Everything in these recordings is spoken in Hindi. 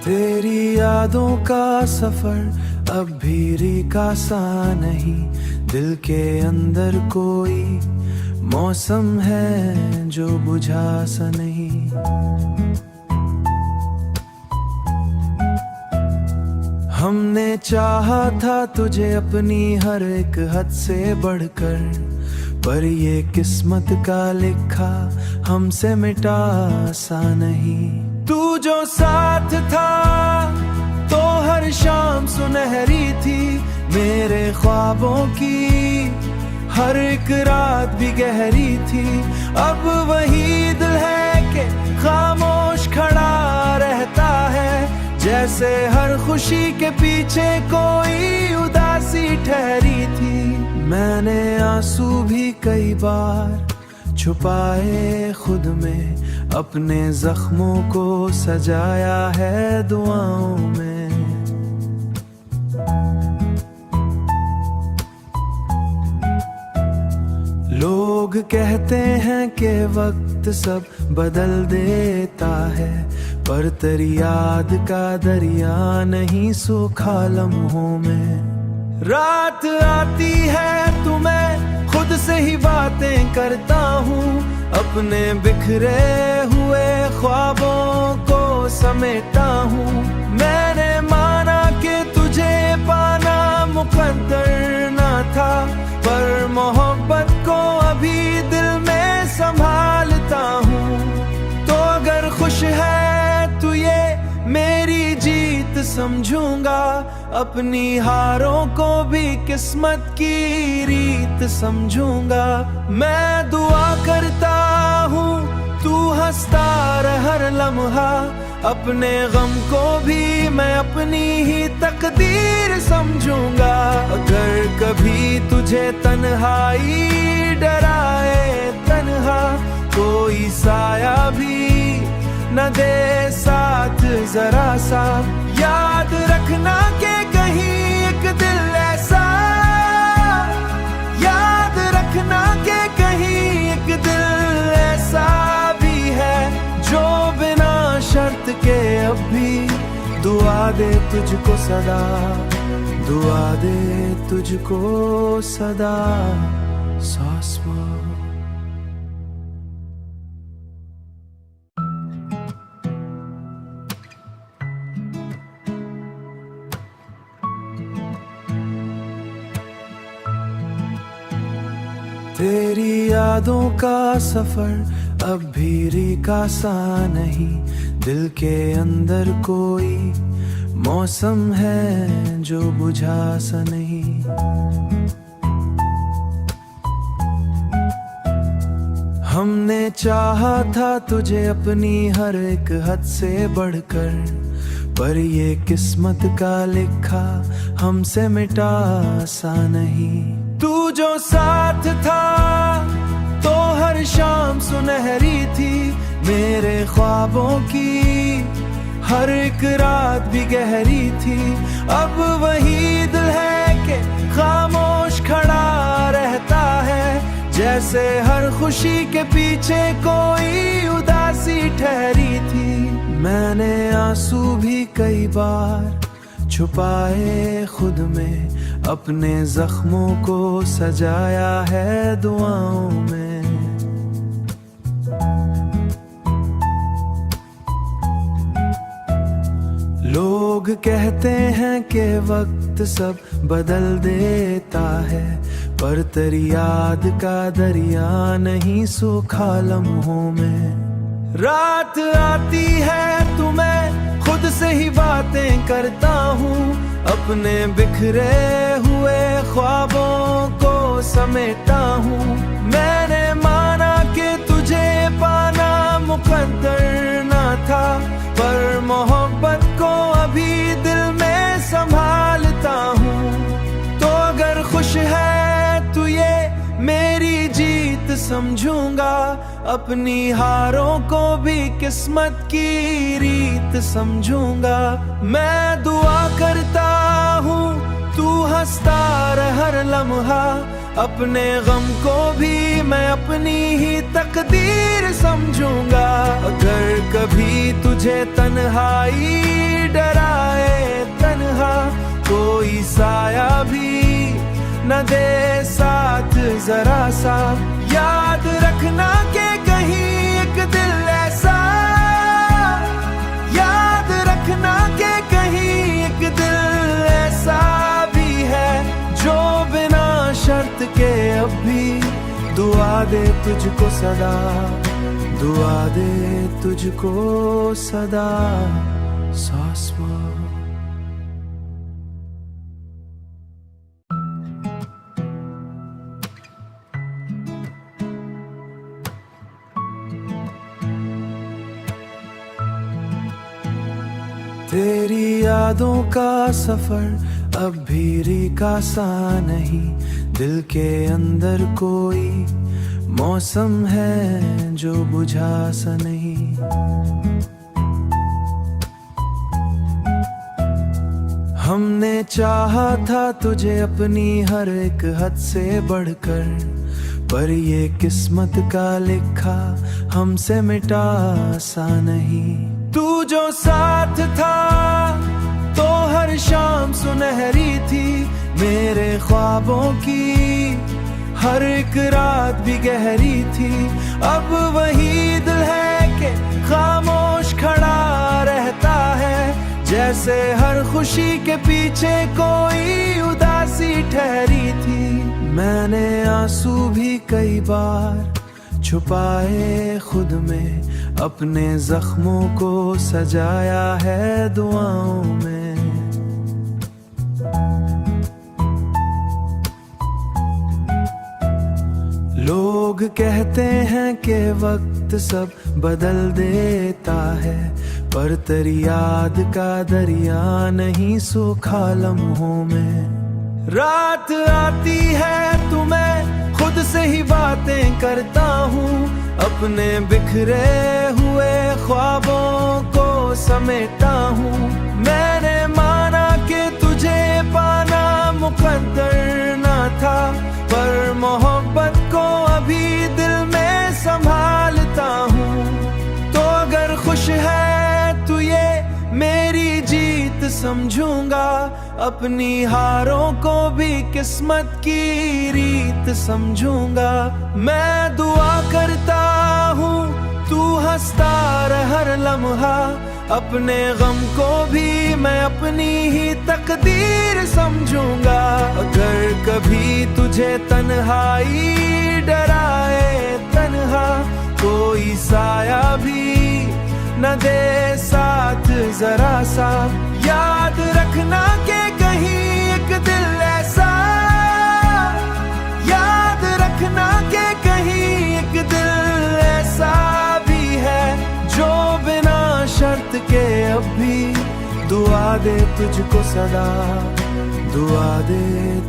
तेरी यादों का सफर अब भी रिका सा नहीं, दिल के अंदर कोई मौसम है जो बुझा सा नहीं। हमने चाहा था तुझे अपनी हर एक हद से बढ़कर, पर ये किस्मत का लिखा हमसे मिटा सा नहीं। तू जो साथ था तो हर शाम सुनहरी थी, मेरे ख्वाबों की हर एक रात भी गहरी थी। अब वही दिल है कि खामोश खड़ा रहता है, जैसे हर खुशी के पीछे कोई उदासी ठहरी थी। मैंने आंसू भी कई बार छुपाए खुद में, अपने जख्मों को सजाया है दुआओं में। लोग कहते हैं कि वक्त सब बदल देता है, पर तेरी याद का दरिया नहीं सूखा लम्हों में। रात आती है तो मैं खुद से ही बातें करता हूँ, अपने बिखरे हुए ख्वाबों को समेटा हूँ। मैंने माना कि तुझे पाना मुकद्दर ना था, पर मोहब्बत को अभी दिल में संभालता हूँ। तो अगर खुश है तू ये मेरी जीत समझूंगा, अपनी हारों को भी किस्मत की रीत समझूंगा। मैं दुआ करता हूँ तू हंसता रह हर लम्हा, अपने गम को भी मैं अपनी ही तकदीर समझूंगा। अगर कभी तुझे तन्हाई डराए तन्हा, कोई साया भी न दे साथ जरा सा, याद रखना कि कहीं एक दिल ऐसा, याद रखना कि कहीं एक दिल ऐसा भी है जो बिना शर्त के अब भी दुआ दे तुझको सदा, दुआ दे तुझको सदा। सासमा तेरी यादों का सफर अब भी रिका सा नहीं, दिल के अंदर कोई मौसम है जो बुझा सा नहीं। हमने चाहा था तुझे अपनी हर एक हद से बढ़कर, पर ये किस्मत का लिखा हमसे मिटा सा नहीं। तू जो साथ था तो हर शाम सुनहरी थी, मेरे ख्वाबों की हर एक रात भी गहरी थी। अब वही दिल है कि खामोश खड़ा रहता है, जैसे हर खुशी के पीछे कोई उदासी ठहरी थी। मैंने आंसू भी कई बार छुपाए खुद में, अपने जख्मों को सजाया है दुआओं में। लोग कहते हैं कि वक्त सब बदल देता है, पर तेरी याद का दरिया नहीं सूखा लम्हों में। रात आती है तो मैं खुद से ही बातें करता हूँ, अपने बिखरे हुए ख्वाबों को समेटा हूँ। मैंने माना कि तुझे पाना मुकद्दर ना था, पर मोहब्बत को अभी दिल में संभालता हूँ। तो अगर खुश है तू ये मेरी जीत समझूंगा, अपनी हारों को भी किस्मत की रीत समझूंगा। मैं दुआ करता हूँ तू हंसता रह हर लम्हा, अपने गम को भी मैं अपनी ही तकदीर समझूंगा। अगर कभी तुझे तन्हाई डराए तन्हा, कोई साया भी न दे साथ जरा सा, याद रखना के कहीं एक दिल ऐसा, याद रखना के कहीं एक दिल ऐसा भी है जो बिना शर्त के अब भी दुआ दे तुझको सदा, दुआ दे तुझको सदा। सासमा तेरी यादों का सफर अब भी रीका सा नहीं, दिल के अंदर कोई मौसम है जो बुझा सा नहीं। हमने चाहा था तुझे अपनी हर एक हद से बढ़कर, पर ये किस्मत का लिखा हमसे मिटा सा नहीं। तू जो साथ था तो हर शाम सुनहरी थी, मेरे ख्वाबों की हर एक रात भी गहरी थी। अब वही दिल है कि खामोश खड़ा रहता है, जैसे हर खुशी के पीछे कोई उदासी ठहरी थी। मैंने आंसू भी कई बार छुपाए खुद में, अपने जख्मों को सजाया है दुआओं में। लोग कहते हैं कि वक्त सब बदल देता है, पर तेरी याद का दरिया नहीं सूखा लम्हों में। रात आती है तो मैं खुद से ही बातें करता हूँ, अपने बिखरे हुए ख्वाबों को समेटा हूँ। मैंने माना कि तुझे पाना मुकद्दर ना था, पर मोहब्बत को अभी दिल में संभालता हूँ। तो अगर खुश है तू ये मेरी जीत समझूंगा, अपनी हारों को भी किस्मत की रीत समझूंगा। मैं दुआ करता हूँ तू हंसता रह हर लम्हा, अपने गम को भी मैं अपनी ही तकदीर समझूंगा। अगर कभी तुझे तन्हाई डराए तन्हा, कोई साया भी न दे साथ जरा सा, याद रखना के कहीं एक दिल ऐसा, याद रखना के कहीं एक दिल ऐसा भी है जो बिना शर्त के अब भी दुआ दे तुझको सदा, दुआ दे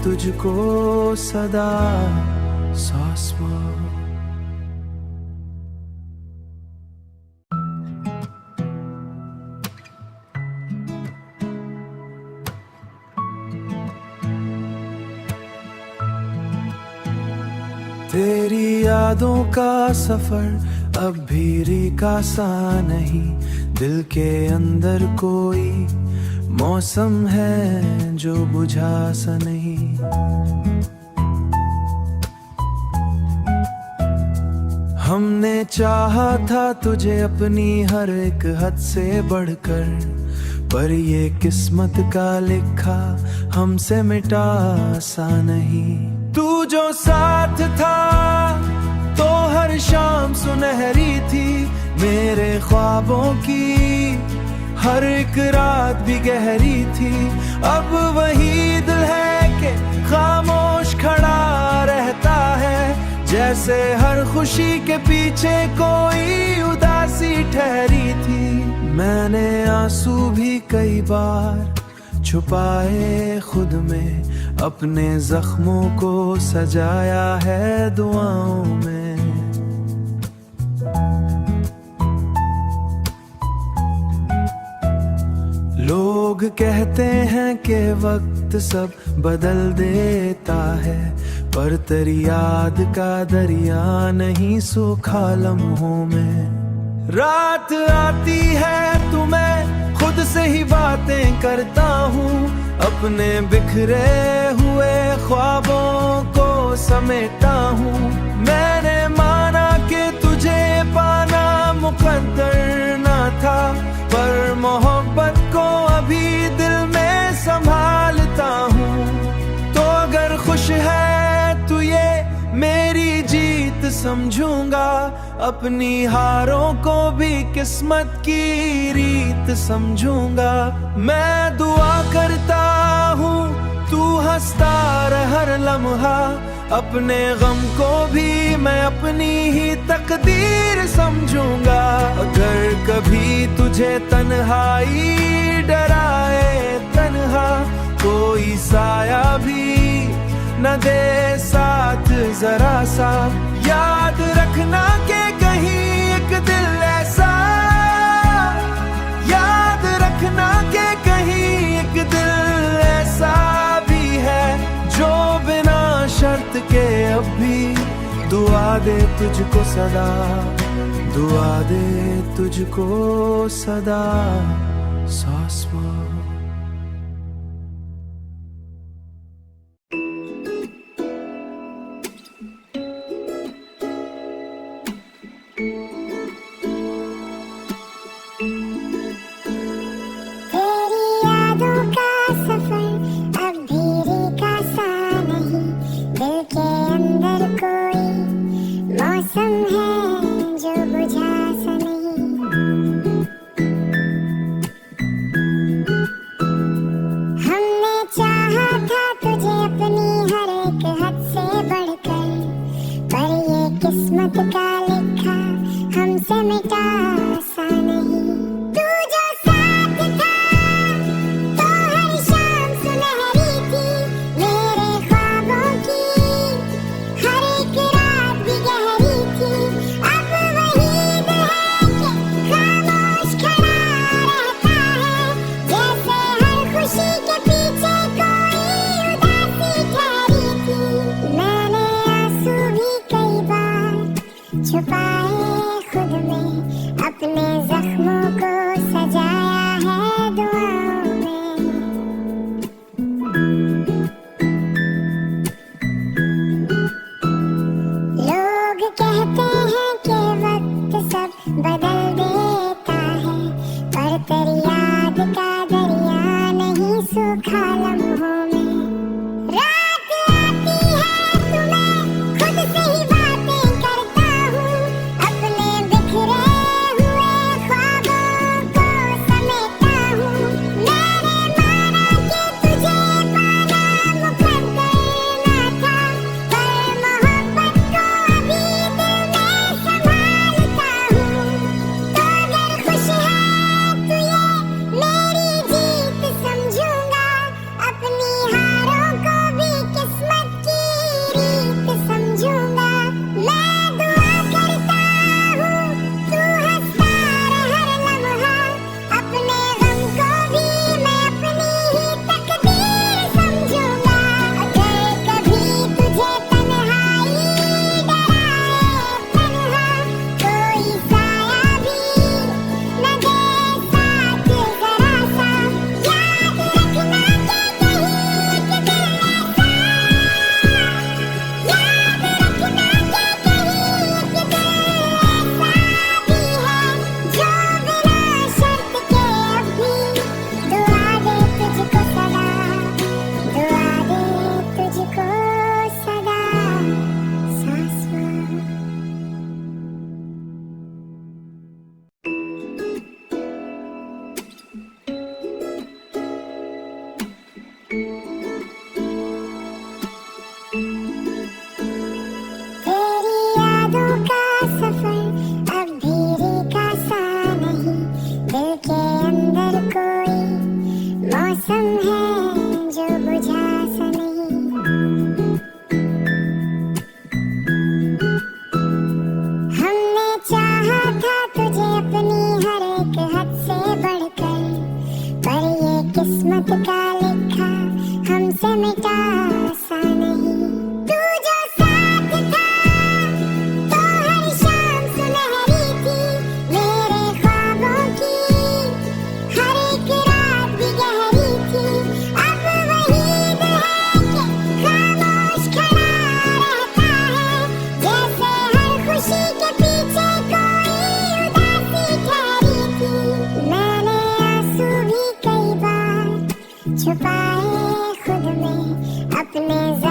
तुझको सदा। सासमा तेरी यादों का सफर अब भी रीका सा नहीं, दिल के अंदर कोई मौसम है जो बुझा सा नहीं। हमने चाहा था तुझे अपनी हर एक हद से बढ़कर, पर ये किस्मत का लिखा हमसे मिटा सा नहीं। तू जो साथ था तो हर शाम सुनहरी थी, मेरे ख्वाबों की हर एक रात भी गहरी थी। अब वही दिल है कि खामोश खड़ा रहता है, जैसे हर खुशी के पीछे कोई उदासी ठहरी थी। मैंने आंसू भी कई बार छुपाए खुद में, अपने जख्मों को सजाया है दुआओं में। लोग कहते हैं कि वक्त सब बदल देता है, पर तेरी याद का दरिया नहीं सूखा लम्हों में। रात आती है तो मैं खुद से ही बातें करता हूँ, अपने बिखरे हुए ख्वाबों को समेटा हूँ। मैंने माना कि तुझे पाना मुकद्दर ना था, पर मोहब्बत को अभी दिल में संभालता हूँ। तो अगर खुश है तू ये मेरी जीत समझूंगा, अपनी हारों को भी किस्मत की रीत समझूंगा। मैं दुआ करता हूँ तू हंसता रह हर लम्हा, अपने गम को भी मैं अपनी ही तकदीर समझूंगा। अगर कभी तुझे तन्हाई डराए तन्हा, कोई साया भी न दे साथ जरा सा, याद रखना कि कहीं एक दिल ऐसा, याद रखना कि कहीं एक दिल ऐसा भी है जो बिना शर्त के अब भी दुआ दे तुझको सदा, दुआ दे तुझको सदा। सासमा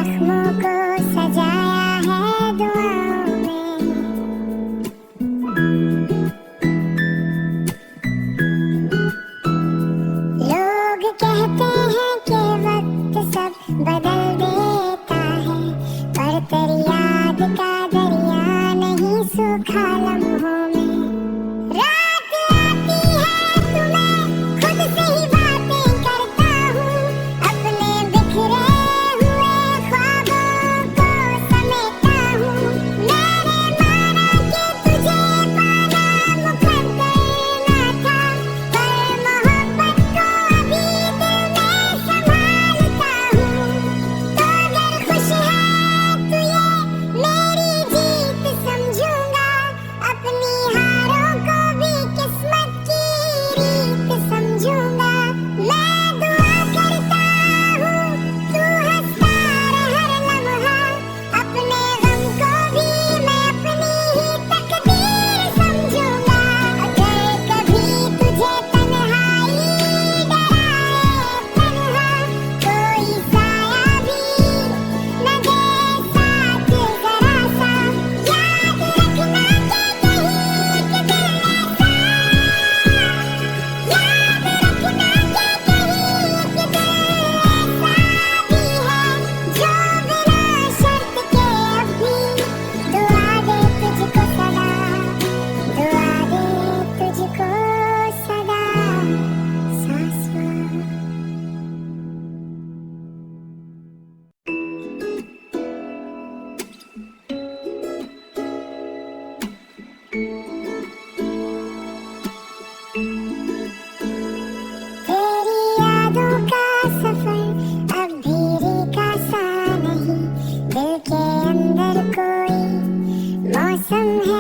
जख्मों को सजाया है दुआओं में। लोग कहते हैं कि वक्त सब बदल देता है, पर तेरी याद का दरिया नहीं सूखा लम्हों में। रात आती है तो मैं खुद से ही बातें करता हूँ, अपने बिखरे हुए ख्वाबों को समेटता हूँ। मैंने माना कि तुझे पाना मुकद्दर ना था, पर मोहब्बत को अभी दिल में संभालता हूँ। तो अगर खुश है तू ये मेरी जीत समझूंगा, अपनी हारों को भी किस्मत की रीत समझूंगा। मैं दुआ करता हूँ तू हंसता रहे हर लम्हा, अपने गम को भी मैं अपनी ही तकदीर समझूंगा। अगर कभी तुझे तन्हाई डराए तन्हा, कोई साया भी न दे साथ जरा सा, याद रखना कि कहीं कि दिल ऐसा, याद रखना कि कहीं कि दिल ऐसा भी है जो बिना शर्त के अब भी दुआ दे तुझको सदा, दुआ दे तुझको सदा शाश्वत। तेरी यादों का सफर अब धीरे का सा नहीं, दिल के अंदर कोई मौसम है